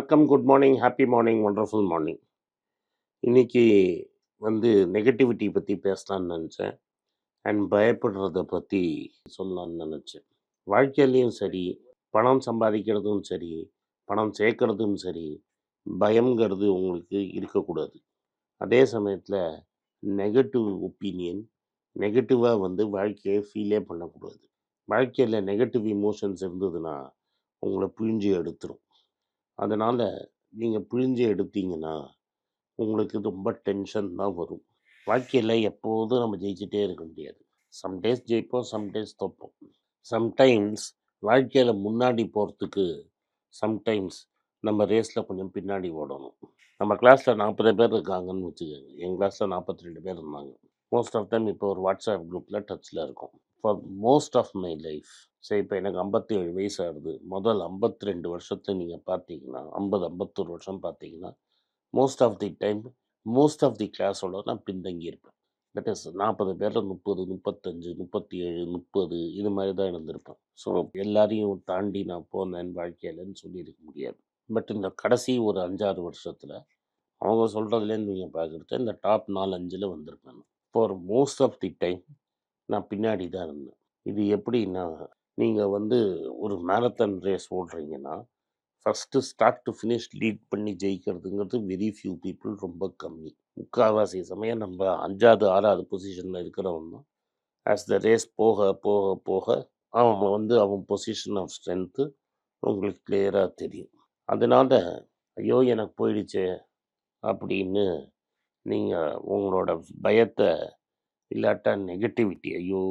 வணக்கம், good morning, happy morning, wonderful morning. இன்னைக்கு negativity பத்தி பேசலாம்னு நெனச்சேன். அண்ட் பயப்படுறத பத்தி சொல்லலாம்னு நெனச்சேன். வாழ்க்கையிலயும் சரி, பணம் சம்பாதிக்கிறதும் சரி, பணம் சேர்க்கறதும் சரி, பயம்ங்கிறது உங்களுக்கு இருக்கக்கூடாது. அதே சமயத்துல நெகட்டிவ் ஒப்பீனியன், நெகட்டிவா வாழ்க்கைய ஃபீலே பண்ணக்கூடாது. வாழ்க்கையில நெகட்டிவ் எமோஷன்ஸ் இருந்ததுன்னா, உங்கள பிழிஞ்சு எடுத்துரும். அதனால நீங்க பிழிஞ்சு எடுத்தீங்கன்னா, உங்களுக்கு ரொம்ப டென்ஷன் தான் வரும். வாழ்க்கையில எப்போதும் நம்ம ஜெயிச்சுட்டே இருக்க முடியாது. சம் டேஸ் ஜெயிப்போம், சம் டேஸ் தோப்போம். சம்டைம்ஸ் வாழ்க்கையில முன்னாடி போறதுக்கு, சம்டைம்ஸ் நம்ம ரேஸ்ல கொஞ்சம் பின்னாடி ஓடணும். நம்ம கிளாஸ்ல 40 பேர் இருக்காங்கன்னு வச்சுக்கோங்க. என் கிளாஸ்ல 42 பேர் இருந்தாங்க. மோஸ்ட் ஆஃப் தெம் இப்போ ஒரு வாட்ஸ்அப் குரூப்ல டச்ல இருக்கோம். For most of my life, சரி இப்போ எனக்கு 57 வயசு ஆகுது. முதல் 52 வருஷத்துல நீங்க பார்த்தீங்கன்னா, 50, 51 வருஷம் பார்த்தீங்கன்னா, most of the time, most of the கிளாஸோட நான் பின்தங்கி இருப்பேன். தட் இஸ் 40 பேர்ல 30, 35, 37, 30 இது மாதிரி தான் இருந்திருப்பேன். ஸோ எல்லாரையும் தாண்டி நான் போனேன் வாழ்க்கையிலன்னு சொல்லியிருக்க முடியாது. பட் இந்த கடைசி ஒரு 5, 6 வருஷத்துல அவங்க சொல்றதுலேருந்து நீங்க பார்க்குறது இந்த டாப் 4, 5ல வந்திருப்பேன். For most of the time நான் பின்னாடி தான் இருந்தேன். இது எப்படின்னா, நீங்க ஒரு மேரத்தான் ரேஸ் ஓடுறீங்கன்னா, first start to finish lead பண்ணி ஜெயிக்கிறதுங்கிறது வெரி ஃபியூ பீப்புள், ரொம்ப கம்மி. முக்கால்வாசி சமயம் நம்ம 5வது, 6வது பொசிஷன்ல இருக்கிறவன் தான். ஆஸ் த ரேஸ் போக, போக, போக அவன் அவன் பொசிஷன் ஆஃப் ஸ்ட்ரென்த்து உங்களுக்கு கிளியரா தெரியும். அதனால, "ஐயோ! எனக்கு போயிடுச்சே" அப்படின்னு நீங்க உங்களோட பயத்த இல்லாட்டா நெகட்டிவிட்டி, "ஐயோ!"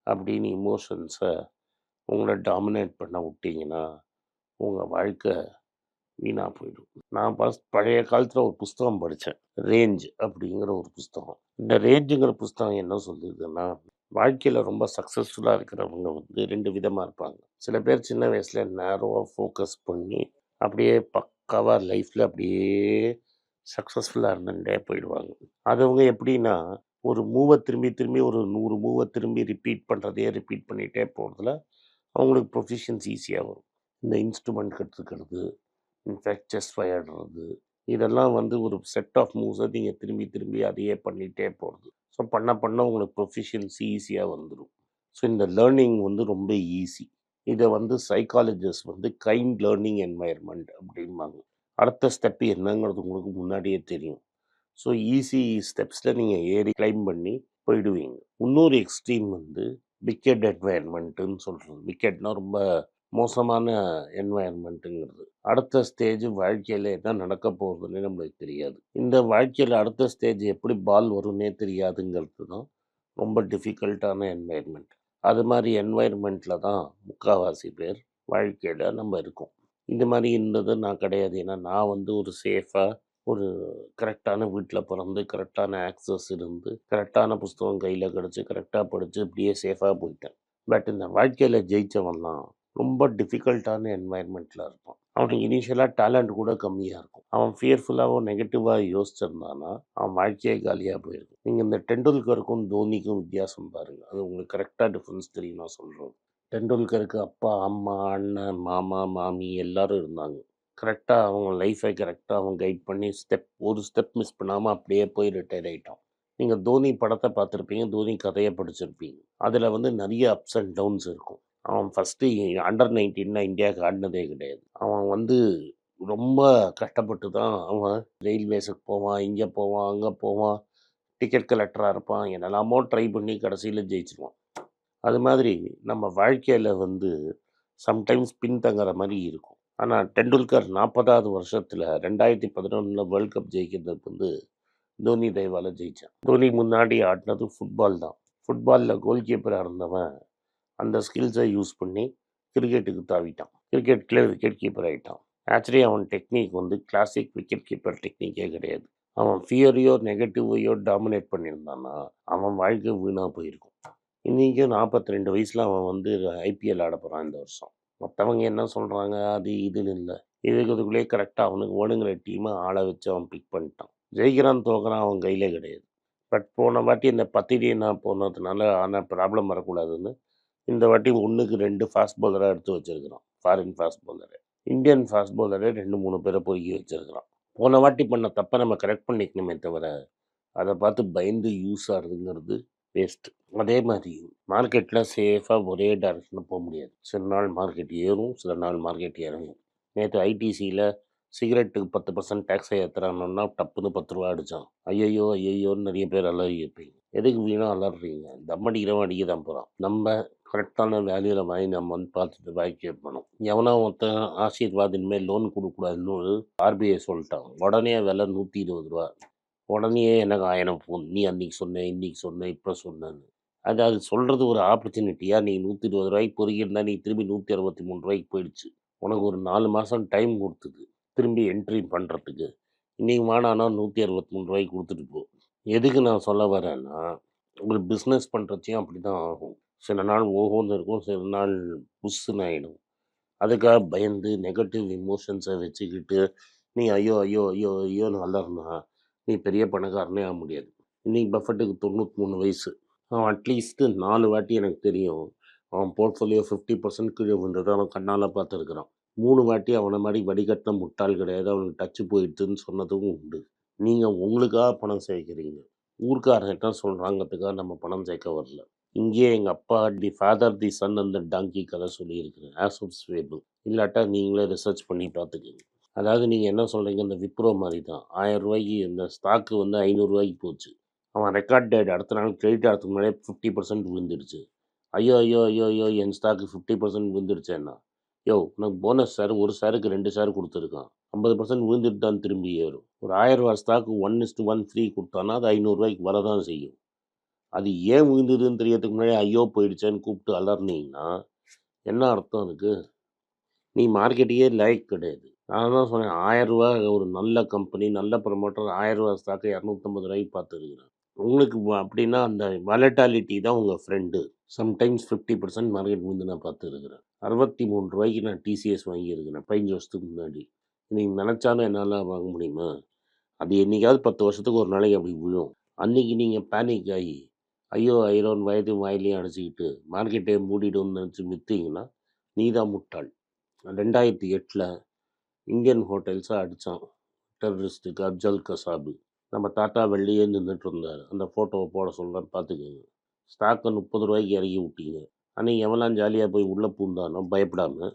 அப்படின்னு எமோஷன்ஸ உங்கள டாமினேட் பண்ண விட்டீங்கன்னா, உங்க வாழ்க்கை வீணா போயிடும். நான் பழைய காலத்துல ஒரு புஸ்தகம் படிச்சேன். ரேஞ்ச் அப்படிங்கிற ஒரு புஸ்தகம். இந்த ரேஞ்சுங்கிற புஸ்தகம் என்ன சொல்லுதுன்னா, வாழ்க்கையில ரொம்ப சக்சஸ்ஃபுல்லா இருக்கிறவங்க 2 விதமா இருப்பாங்க. சில பேர் சின்ன வயசுல நேரோவா ஃபோக்கஸ் பண்ணி, அப்படியே பக்காவா லைஃப்ல அப்படியே சக்சஸ்ஃபுல்லா இருந்துட்டே போயிடுவாங்க. அதுவங்க எப்படின்னா, ஒரு மூவ திரும்பி திரும்பி ஒரு 100 மூவ திரும்பி ரிப்பீட் பண்ணிட்டே போறதுல அவங்களுக்கு ப்ரொஃபிஷியன்சி ஈஸியா வரும். இந்த இன்ஸ்ட்ருமெண்ட் கத்துக்கிறது, இன்ஃபேக்ட் செஸ் விளையாடுறது, இதெல்லாம் ஒரு செட் ஆஃப் மூவ்ஸை நீங்கள் திரும்பி திரும்பி அதையே பண்ணிகிட்டே போகிறது. ஸோ பண்ண பண்ண உங்களுக்கு ப்ரொஃபிஷியன்சி ஈஸியாக வந்துடும். ஸோ இந்த லேர்னிங் ரொம்ப ஈஸி. இதை சைக்காலஜிஸ்ட் கைண்ட் லேர்னிங் என்வாயர்மெண்ட் அப்படிம்பாங்க. அடுத்த ஸ்டெப் என்னங்கிறது உங்களுக்கு முன்னாடியே தெரியும். ஸோ ஈஸி ஸ்டெப்ஸில் நீங்கள் ஏறி கிளைம் பண்ணி போயிடுவீங்க. இன்னொரு எக்ஸ்ட்ரீம் விக்கெட் என்வாயர்மெண்ட்டுன்னு சொல்கிறது. விக்கெட்னா ரொம்ப மோசமான என்வாயர்மெண்ட்டுங்கிறது. அடுத்த ஸ்டேஜ் வாழ்க்கையில் என்ன நடக்க போகுதுன்னே நம்மளுக்கு தெரியாது. இந்த வாழ்க்கையில் அடுத்த ஸ்டேஜ் எப்படி பால் வரும்னே தெரியாதுங்கிறது தான் ரொம்ப டிஃபிகல்ட்டான என்வாயர்மெண்ட். அது மாதிரி என்வாயர்மெண்ட்டில் தான் முக்கால்வாசி பேர் வாழ்க்கையில் நம்ம இருக்கோம். இந்த மாதிரி இருந்தது நான் கிடையாது. ஏன்னா நான் ஒரு சேஃபாக ஒரு கரெக்டான வீட்டில் பிறந்து, கரெக்டான ஆக்சஸ் இருந்து, கரெக்டான புஸ்தகம் கையில் கிடச்சி, கரெக்டாக படித்து இப்படியே சேஃபாக போயிட்டேன். பட் இந்த வாழ்க்கையில் ஜெயித்தவன்லாம் ரொம்ப டிஃபிகல்ட்டான என்வாயர்மெண்ட்டில் இருப்பான். அவனுக்கு இனிஷியலாக டேலண்ட் கூட கம்மியாக இருக்கும். அவன் ஃபியர்ஃபுல்லாகவோ நெகட்டிவாக யோசிச்சிருந்தானா அவன் வாழ்க்கையே காலியாக போயிருக்கும். நீங்கள் இந்த டெண்டுல்கருக்கும் தோனிக்கும் வித்தியாசம் பாருங்கள். அது உங்களுக்கு கரெக்டாக டிஃப்ரென்ஸ் தெரியும் நான் சொல்கிறது. டெண்டுல்கருக்கு அப்பா, அம்மா, அண்ணன், மாமா, மாமி எல்லாரும் இருந்தாங்க. கரெக்டாக அவங்க லைஃப்பை கரெக்டாக அவன் கைட் பண்ணி ஒரு ஸ்டெப் மிஸ் பண்ணாமல் அப்படியே போய் ரிட்டையர் ஆகிட்டான். நீங்கள் தோனி படத்தை பார்த்துருப்பீங்க, தோனி கதையை படிச்சிருப்பீங்க. அதில் நிறைய அப்ஸ் அண்ட் டவுன்ஸ் இருக்கும். அவன் ஃபஸ்ட்டு அண்டர் 19 இந்தியாவுக்கு ஆடினதே கிடையாது. அவன் ரொம்ப கஷ்டப்பட்டு தான் அவன் ரயில்வேஸுக்கு போவான், இங்கே போவான், அங்கே போவான், டிக்கெட் கலெக்டராக இருப்பான், என்னெல்லாமோ ட்ரை பண்ணி கடைசியில் ஜெயிச்சிருவான். அது மாதிரி நம்ம வாழ்க்கையில் சம்டைம்ஸ் பின்தங்குற மாதிரி இருக்கும். ஆனால் டெண்டுல்கர் 40வது வருஷத்தில் 2011 வேர்ல்ட் கப் ஜெயிக்கிறது தோனி தயவால் ஜெயித்தான். தோனி முன்னாடி ஆடினது ஃபுட்பால் தான். ஃபுட்பாலில் கோல் கீப்பராக இருந்தவன் அந்த ஸ்கில்ஸை யூஸ் பண்ணி கிரிக்கெட்டுக்கு தாவிட்டான். கிரிக்கெட்டில் விக்கெட் கீப்பர் ஆகிட்டான். ஆக்சுவலி அவன் டெக்னிக் கிளாசிக் விக்கெட் கீப்பர் டெக்னிக்கே கிடையாது. அவன் ஃபியரையோ நெகட்டிவையோ டாமினேட் பண்ணியிருந்தான்னா அவன் வாழ்க்கை வீணாக போயிருக்கும். இன்றைக்கும் 42 வயசில் அவன் ஐபிஎல் ஆட போகிறான் இந்த வருஷம். மற்றவங்க என்ன சொல்கிறாங்க அது இதுன்னு இல்லை. இதுக்குள்ளேயே கரெக்டாக அவனுக்கு வேணுங்கிற டீமை ஆளை வச்சு அவன் பிக் பண்ணிட்டான். ஜெயிக்கிறான் தோக்குறான் அவன் கையிலே கிடையாது. பட் போன வாட்டி இந்த பத்திரினா போனதுனால ஆனால் ப்ராப்ளம் வரக்கூடாதுன்னு இந்த வாட்டி 1க்கு 2 ஃபாஸ்ட் பவுலராக எடுத்து வச்சுருக்கிறான், ஃபாரின் ஃபாஸ்ட் பவுலரை. இந்தியன் ஃபாஸ்ட் பவுலரே 2, 3 பேர பொறுக்கி வச்சிருக்கிறான். போன வாட்டி பண்ண தப்ப நம்ம கரெக்ட் பண்ணிக்கணுமே தவிர, அத பார்த்து பயந்து யூஸ் ஆகுறதுங்கிறது வேஸ்ட். அதே மாரி மார்க்கெட்ல சேஃபா ஒரே டைரக்ஷன்ல போ முடியாது. சில நாள் மார்க்கெட் ஏறும், சில நாள் மார்க்கெட் இறங்கும். நேத்து ஐடிசில சிகரெட்டுக்கு 10% டேக்ஸ ஏத்துறாங்கன்னா டப்புன்னு ரூ. 10 அடிச்சான். ஐயையோ! ஐயையோன்னு நெறைய பேர் அலறியிருப்பீங்க. எதுக்கு வீணா அலறுறீங்க? தம் அடிக்கிறவன் அடிக்க தான் போறான். நம்ம கரெக்டான வேல்யூல வாங்கி நம்ம வந்து பார்த்துட்டு வாங்கி வைக்கணும். எவனோ ஒருத்தன் ஆசீர்வாத் இனிமேல் லோன் குடுக்கக்கூடாதுன்னு ஆர்பிஐ சொல்லிட்டான். உடனே விலை ரூ. 120. உடனே எனக்கு 1000 ஃபோன். நீ அன்னைக்கு சொன்ன, இன்னைக்கு சொன்ன, இப்ப சொன்னேன்னு. அது சொல்றது ஒரு ஆப்பர்ச்சுனிட்டியா? நீ ரூ. 120 பொறுக்கியிருந்தா நீ திரும்பி ரூ. 163 போயிடுச்சு. உனக்கு ஒரு 4 மாசம் டைம் குடுத்தது. திரும்பி என்ட்ரி பண்றதுக்கு. இன்னைக்கு வாடான்னா ரூ. 163 குடுத்துட்டு போ. எதுக்கு நான் சொல்ல வரேன்னா, ஒரு பிசினஸ் பண்றச்சையும் அப்படிதான் ஆகும். சில நாள் ஓஹோன்னு இருக்கும். சில நாள் புஸ்ஸுன்னு ஆயிடும். அதுக்காக பயந்து நெகட்டிவ் எமோஷன்ஸ வச்சுக்கிட்டு, நீ ஐயோ! ஐயோ! ஐயோ! ஐயோன்னு அலறுனா, நீ பெரிய பணக்காரனே ஆக முடியாது. இன்னைக்கு பஃபெட்டுக்கு 93 வயசு. அவன் அட்லீஸ்ட் 4 வாட்டி எனக்கு தெரியும். அவன் போர்ட்ஃபோலியோ 50% கீழ விழுந்தத அவன் கண்ணால பார்த்துருக்கிறான். 3 வாட்டி அவன மாரி வடிகட்டின முட்டாள் கிடையாது. அவனுக்கு டச்சு போயிடுச்சுன்னு சொன்னதும் உண்டு. நீங்க உங்களுக்காக பணம் சேர்க்கிறீங்க. ஊர்க்காரங்க சொல்றாங்கறதுக்காக நம்ம பணம் சேர்க்க வரல. இங்கேயே எங்க அப்பா the father, the son and the donkey கதை சொல்லியிருக்கிறேன். Aesop's fable. இல்லாட்டா நீங்களே ரிசர்ச் பண்ணி பார்த்துக்கங்க. அதாவது நீங்க என்ன சொல்றீங்க, இந்த விப்ரோ மாரி தான். ரூ. 1000 இந்த ஸ்டாக்கு வந்து ரூ. 500 போச்சு. அவன் ரெக்கார்ட் டேட் அடுத்த நாள் கிரெடிட் ஆகிறதுக்கு முன்னாடியே 50% விழுந்துடுச்சு. ஐயோ! ஐயோ! ஐயோ! ஐயோ! என் ஸ்டாக்கு 50% விழுந்துடுச்சேன்னா. யோவ்! உனக்கு போனஸ் ஷேர் ஒரு ஷேருக்கு 2 ஷேர் குடுத்துருக்கான். 50% விழுந்துட்டு தான் திரும்பி ஏறும். ஒரு ரூ. 1000 ஸ்டாக்கு 1:1 ஃப்ரீ குடுத்தான்னா, அது ரூ. 500 வரதான் செய்யும். அது ஏன் விழுந்ததுன்னு தெரியறதுக்கு முன்னாடி ஐயோ போயிடுச்சேன்னு கூப்பிட்டு அலறுனீங்கன்னா, என்ன அர்த்தம் அதுக்கு? நீ மார்க்கெட்டுக்கே லாயக்கு கிடையாது. நான் தான் சொன்னேன் ரூ. 1000 ஒரு நல்ல கம்பெனி, நல்ல ப்ரமோட்டர் ரூ. 1000 ஸ்டாக்க ரூ. 250 பார்த்துருக்கிறேன். உங்களுக்கு அப்படின்னா அந்த வாலட்டாலிட்டி தான் உங்க ஃப்ரெண்டு. சம்டைம்ஸ் 50% மார்க்கெட் விழுந்து நான் பார்த்துருக்கிறேன். ரூ. 63 நான் டிசிஎஸ் வாங்கியிருக்கிறேன் 15 வருஷத்துக்கு முன்னாடி. நீங்க நினைச்சாலும் என்னால வாங்க முடியுமா? அது என்னைக்காவது 10 வருஷத்துக்கு ஒரு நாளைக்கு அப்படி விழும். அன்னைக்கு நீங்க பேனிக் ஆகி, ஐயோ! ஐரோன்னு வயது வாயிலையும் அடைச்சிக்கிட்டு, மார்க்கெட்டே மூடிடும்னு நினச்சு வித்தீங்கன்னா, நீ தான் முட்டாள். 2008ல இந்தியன் ஹோட்டல்ஸை அடித்தான் டெரரிஸ்ட்டுக்கு அப்ஜல் கசாபு. நம்ம தாத்தா வெளியே நின்றுட்டு இருந்தார். அந்த ஃபோட்டோவை போட சொல்கிறேன் பார்த்துக்கோங்க. ஸ்டாக்கை ரூ. 30 இறக்கி விட்டீங்க. அன்றைக்கி எவெல்லாம் ஜாலியாக போய் உள்ளே பூந்தானோ பயப்படாமல்,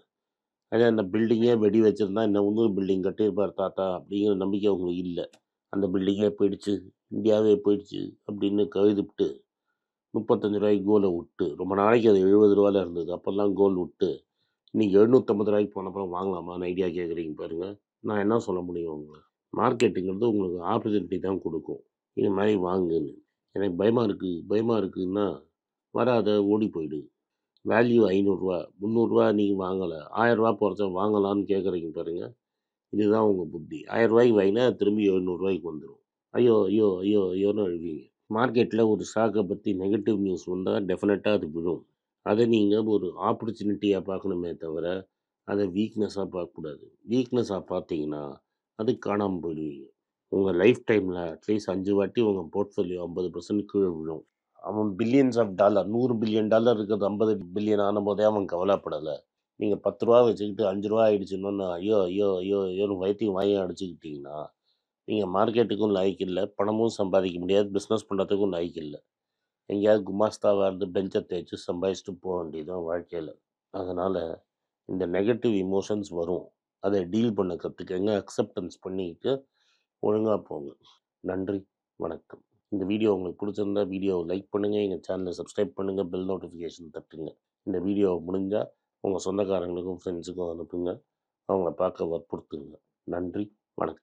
அதே அந்த பில்டிங்கே வெடி வச்சுருந்தா இன்னும் இன்னொரு பில்டிங் கட்டியிருப்பார் தாத்தா அப்படிங்கிற நம்பிக்கை உங்களுக்கு இல்லை. அந்த பில்டிங்கே போயிடுச்சு, இந்தியாவே போயிடுச்சு அப்படின்னு கழுதுவிட்டு ரூ. 35 கோலை விட்டு, ரொம்ப நாளைக்கு அது ரூ. 70 இருந்தது. அப்போல்லாம் கோல் விட்டு, இன்னைக்கு ரூ. 750 போனப்புறம் வாங்கலாமான்னு ஐடியா கேட்குறீங்க பாருங்கள். நான் என்ன சொல்ல முடியும் உங்களை? மார்க்கெட்டுங்கிறது உங்களுக்கு ஆப்பர்ச்சுனிட்டி தான் கொடுக்கும். இது மாதிரி வாங்குன்னு. எனக்கு பயமாக இருக்குன்னா வராத ஓடி போயிடு. வேல்யூ ரூ. 500 ரூ. 300 நீங்கள் வாங்கலை, ரூ. 1000 போகிறச்ச வாங்கலான்னு கேட்குறீங்க பாருங்க. இதுதான் உங்கள் புத்தி. ரூ. 1000 வாங்கினா திரும்பி ரூ. 700 வந்துடும். ஐயோ ஐயோ ஐயோ ஐயோன்னு அழுவீங்க. மார்க்கெட்டில் ஒரு ஸ்டாக்கை பற்றி நெகட்டிவ் நியூஸ் வந்தால் டெஃபினட்டாக அது விழும். அதை நீங்கள் ஒரு ஆப்பர்ச்சுனிட்டியாக பார்க்கணுமே தவிர, அதை வீக்னஸாக பார்க்கக்கூடாது. வீக்னஸாக பார்த்தீங்கன்னா அது காணாமல் போயிடுவீங்க. உங்கள் லைஃப் டைமில் அட்லீஸ்ட் 5 வாட்டி உங்கள் போர்ட்ஃபோலியோ 50% கீழே விழும். அவன் பில்லியன்ஸ் ஆஃப் டாலர், $100 பில்லியன் இருக்கிறது 50 பில்லியன் ஆனபோதே அவன் கவலைப்படலை. நீங்கள் ரூ. 10 வச்சுக்கிட்டு ரூ. 5 ஆயிடுச்சுன்னு ஐயோ ஐயோ ஐயோ ஐயோன்னு வயிற்றையும் வாயும் அடிச்சுக்கிட்டிங்கன்னா, நீங்கள் மார்க்கெட்டுக்கும் லாய்க்கு இல்லை, பணமும் சம்பாதிக்க முடியாது, பிஸ்னஸ் பண்ணுறதுக்கும் லாய்க்கு இல்லை. எங்கேயாவது குமாஸ்தாவாக இருந்து பெஞ்சை தேய்ச்சி சம்பாதிச்சுட்டு போக வேண்டியதுதான் வாழ்க்கையில். அதனால் இந்த நெகட்டிவ் இமோஷன்ஸ் வரும். அதை டீல் பண்ண கற்றுக்கங்க, அக்செப்டன்ஸ் பண்ணிக்கிட்டு ஒழுங்காக போங்க. நன்றி, வணக்கம். இந்த வீடியோ உங்களுக்கு பிடிச்சிருந்தா வீடியோவை லைக் பண்ணுங்கள், எங்கள் சேனலை சப்ஸ்கிரைப் பண்ணுங்கள், பெல் நோட்டிஃபிகேஷன் தட்டுங்க. இந்த வீடியோவை முடிஞ்சால் உங்கள் சொந்தக்காரங்களுக்கும் ஃப்ரெண்ட்ஸுக்கும் அனுப்புங்க, அவங்கள பார்க்க வற்புறுத்துங்க. நன்றி, வணக்கம்.